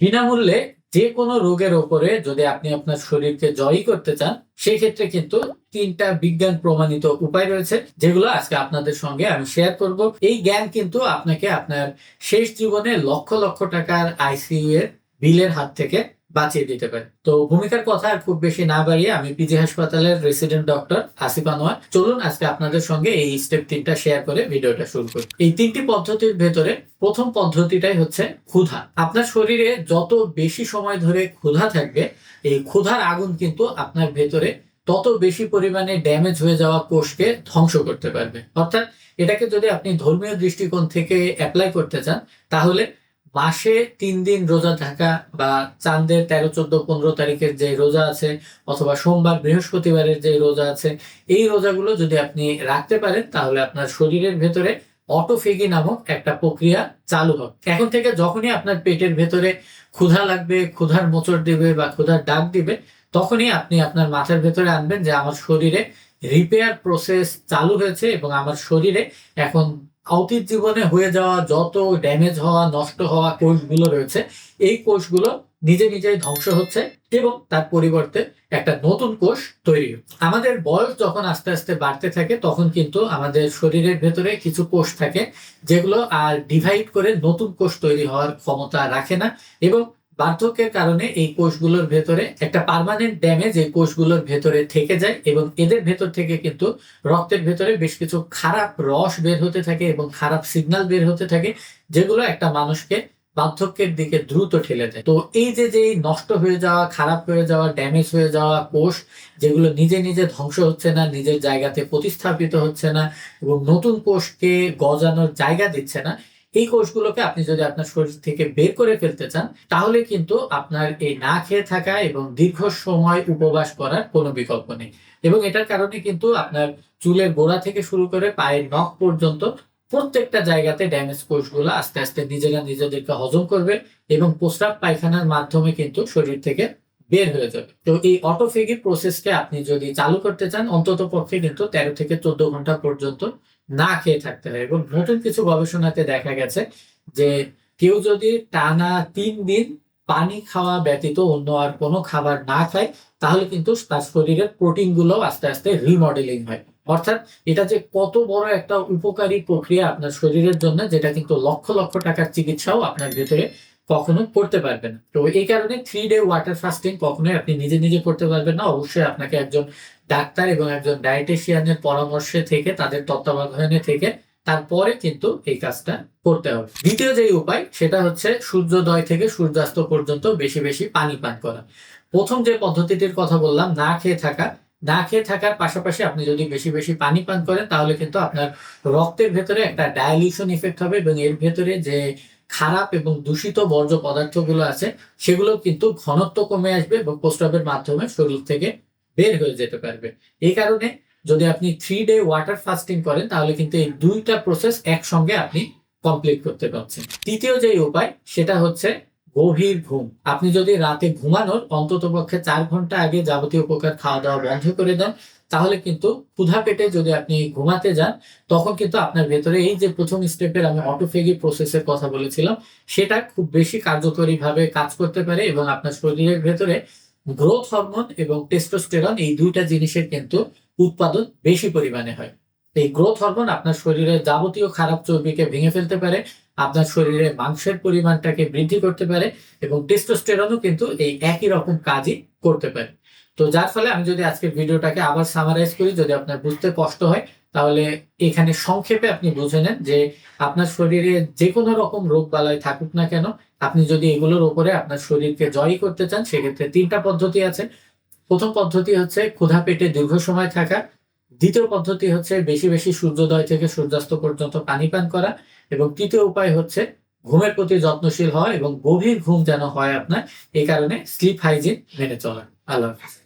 বিনামূল্যে যে কোনো রোগের ওপরে যদি আপনি আপনার শরীরকে জয়ী করতে চান, সেই ক্ষেত্রে কিন্তু 3টা বিজ্ঞান প্রমাণিত উপায় রয়েছে, যেগুলো আজকে আপনাদের সঙ্গে আমি শেয়ার করব। এই জ্ঞান কিন্তু আপনাকে আপনার শেষ জীবনে লক্ষ লক্ষ টাকার আইসিইউ এর বিলের হাত থেকে বাঁচিয়ে দিতে পারে। তো ভূমিকার কথা আর খুব বেশি না বাড়িয়ে আমি পিজি হাসপাতালের রেসিডেন্ট ডক্টর আসিফ আনোয়ার, চলুন আজকে আপনাদের সঙ্গে এই স্টেপ 3টা শেয়ার করে ভিডিওটা শুরু করি। এই 3টি পদ্ধতির ভেতরে প্রথম পদ্ধতিটাই হচ্ছে ক্ষুধা। আপনার শরীরে যত বেশি সময় ধরে ক্ষুধা থাকবে, এই ক্ষুধার আগুন কিন্তু আপনার ভেতরে তত বেশি পরিমাণে ড্যামেজ হয়ে যাওয়া কোষকে ধ্বংস করতে পারবে। অর্থাৎ এটাকে যদি আপনি ধর্মীয় দৃষ্টিকোণ থেকে অ্যাপ্লাই করতে চান, তাহলে মাসে 3 দিন রোজা থাকা বা চাঁদের 13, 14, 15 তারিখের যে রোজা আছে, অথবা সোমবার বৃহস্পতিবারের যে রোজা আছে, এই রোজাগুলো যদি আপনি রাখতে পারেন, তাহলে আপনার শরীরের ভেতরে অটোফেগি নামক একটা প্রক্রিয়া চালু হবে। এখন থেকে যখনই আপনার পেটের ভেতরে ক্ষুধা লাগবে, ক্ষুধার মোচড় দিবে বা ক্ষুধার ডাক দিবে, তখনই আপনি আপনার মাথার ভেতরে আনবেন যে আমার শরীরে রিপেয়ার প্রসেস চালু হয়েছে এবং আমার শরীরে এখন অতীত জীবনে হয়ে যাওয়া যত ড্যামেজ হওয়া, নষ্ট হওয়া কোষগুলো রয়েছে, এই কোষগুলো নিজে নিজেই ধ্বংস হচ্ছে এবং তার পরিবর্তে একটা নতুন কোষ তৈরি হচ্ছে। আমাদের বয়স যখন আস্তে আস্তে বাড়তে থাকে, তখন কিন্তু আমাদের শরীরের ভেতরে কিছু কোষ থাকে যেগুলো আর ডিভাইড করে নতুন কোষ তৈরি হওয়ার ক্ষমতা রাখে না, এবং বার্ধক্যের কারণে এই কোষগুলোর ভেতরে একটা পার্মানেন্ট ড্যামেজ এই কোষগুলোর ভেতরে থেকে যায়, এবং এদের ভেতর থেকে কিন্তু রক্তের ভেতরে বেশ কিছু খারাপ রস বের হতে থাকে এবং খারাপ সিগন্যাল বের হতে থাকে, যেগুলো একটা মানুষকে বার্ধক্যের দিকে দ্রুত ঠেলে দেয়। তো এই যে যে নষ্ট হয়ে যাওয়া, খারাপ হয়ে যাওয়া, ড্যামেজ হয়ে যাওয়া কোষ, যেগুলো নিজে নিজে ধ্বংস হচ্ছে না, নিজের জায়গাতে প্রতিস্থাপিত হচ্ছে না এবং নতুন কোষকে গজানোর জায়গা দিচ্ছে না, এই কোষগুলোকে আপনি যদি আপনার শরীর থেকে বের করে ফেলতে চান, তাহলে কিন্তু আপনার এই না খেয়ে থাকা এবং দীর্ঘ সময় উপবাস করার কোনো বিকল্প নেই। এবং এটার কারণে কিন্তু আপনার চুলের গোড়া থেকে শুরু করে পায়ের নখ পর্যন্ত প্রত্যেকটা জায়গাতে ড্যামেজ কোষগুলো আস্তে আস্তে নিজেরা নিজেদেরকে হজম করবে এবং প্রস্রাব পায়খানার মাধ্যমে কিন্তু শরীর থেকে বের হয়ে যাবে। তো এই অটোফেগি প্রসেসকে আপনি যদি চালু করতে চান, অন্তত পক্ষে কিন্তু 13 থেকে 14 ঘন্টা পর্যন্ত না খেয়ে থাকতে হয়। এবং নতুন কিছু গবেষণাতে দেখা গেছে যে কেউ যদি টানা 3 দিন পানি খাওয়া ব্যতীত অন্য আর কোনো খাবার না খায়, তাহলে কিন্তু তার শরীরের প্রোটিন গুলো আস্তে আস্তে রিমডেলিং হয়। অর্থাৎ এটা যে কত বড় একটা উপকারী প্রক্রিয়া আপনার শরীরের জন্য, যেটা কিন্তু লক্ষ লক্ষ টাকার চিকিৎসাও আপনার ভেতরে কখনো করতে পারবে না। তো এই কারণে 3 ডে ওয়াটার ফাস্টিং কখনোই আপনি নিজে নিজে করতে পারবেন না। অবশ্যই আপনাকে একজন ডাক্তার এবং একজন ডায়েটিশিয়ানের পরামর্শে থেকে, তাদের তত্ত্বাবধানে থেকে তারপরে কিন্তু এই কাজটা করতে হবে। দ্বিতীয় যে উপায়, সেটা হচ্ছে সূর্যোদয় থেকে সূর্যাস্ত পর্যন্ত বেশি বেশি পানি পান করা। প্রথম যে পদ্ধতিটির কথা বললাম, না খেয়ে থাকা, না খেয়ে থাকার পাশাপাশি আপনি যদি বেশি বেশি পানি পান করেন, তাহলে কিন্তু আপনার রক্তের ভেতরে একটা ডায়ালিউশন ইফেক্ট হবে এবং এর ভেতরে যে খারাপ এবং দূষিত বর্জ্য পদার্থগুলো আছে, সেগুলো কিন্তু ঘনত্ব কমে আসবে এবং প্রস্রাবের মাধ্যমে শরীর থেকে বের হয়ে যেতে পারবে। এই কারণে যদি আপনি 3 ডে ওয়াটার ফাস্টিং করেন, তাহলে কিন্তু এই 2টা প্রসেস একসঙ্গে আপনি কমপ্লিট করতে পারছেন। তৃতীয় যে উপায়, সেটা হচ্ছে গভীর ঘুম। আপনি যদি রাতে ঘুমানোর অন্তত পক্ষে 4 ঘন্টা আগে যাবতীয় প্রকার খাওয়া দাওয়া বন্ধ করে দেন, তাহলে কিন্তু ক্ষুধা পেটে যদি আপনি ঘুমাতে যান, তখন কিন্তু আপনার ভেতরে এই যে প্রথম স্টেপের আমি অটোফেগি প্রসেসের কথা বলেছিলাম, সেটা খুব বেশি কার্যকরী ভাবে কাজ করতে পারে এবং আপনার শরীরের ভেতরে গ্রোথ হরমোন এবং টেস্টোস্টেরন, এই 2টা জিনিসের কিন্তু উৎপাদন বেশি পরিমাণে হয়। এই গ্রোথ হরমোন আপনার শরীরের যাবতীয় খারাপ চর্বিকে ভেঙে ফেলতে পারে, আপনার শরীরে মাংসের পরিমাণটাকে বৃদ্ধি করতে পারে, এবং টেস্টোস্টেরনও কিন্তু এই একই রকম কাজই করতে পারে। তো যার ফলে আমি যদি আজকের ভিডিওটাকে আবার সামারাইজ করি, যদি আপনার বুঝতে কষ্ট হয়, তাহলে এখানে সংক্ষেপে আপনি বুঝে নেন যে আপনার শরীরে যে কোনো রকম রোগ বালাই থাকুক না কেন, আপনি যদি এগুলোর উপরে আপনার শরীরকে জয়ী করতে চান, সেক্ষেত্রে 3টা পদ্ধতি আছে। প্রথম পদ্ধতি হচ্ছে ক্ষুধা পেটে দীর্ঘ সময় থাকা। দ্বিতীয় পদ্ধতি হচ্ছে বেশি বেশি সূর্যোদয় থেকে সূর্যাস্ত পর্যন্ত পানি পান করা। এবং তৃতীয় উপায় হচ্ছে ঘুমের প্রতি যত্নশীল হওয়া এবং গভীর ঘুম যেন হয় আপনার, এই কারণে স্লিপ হাইজিন মেনে চলা। আল্লাহ হাফেজ।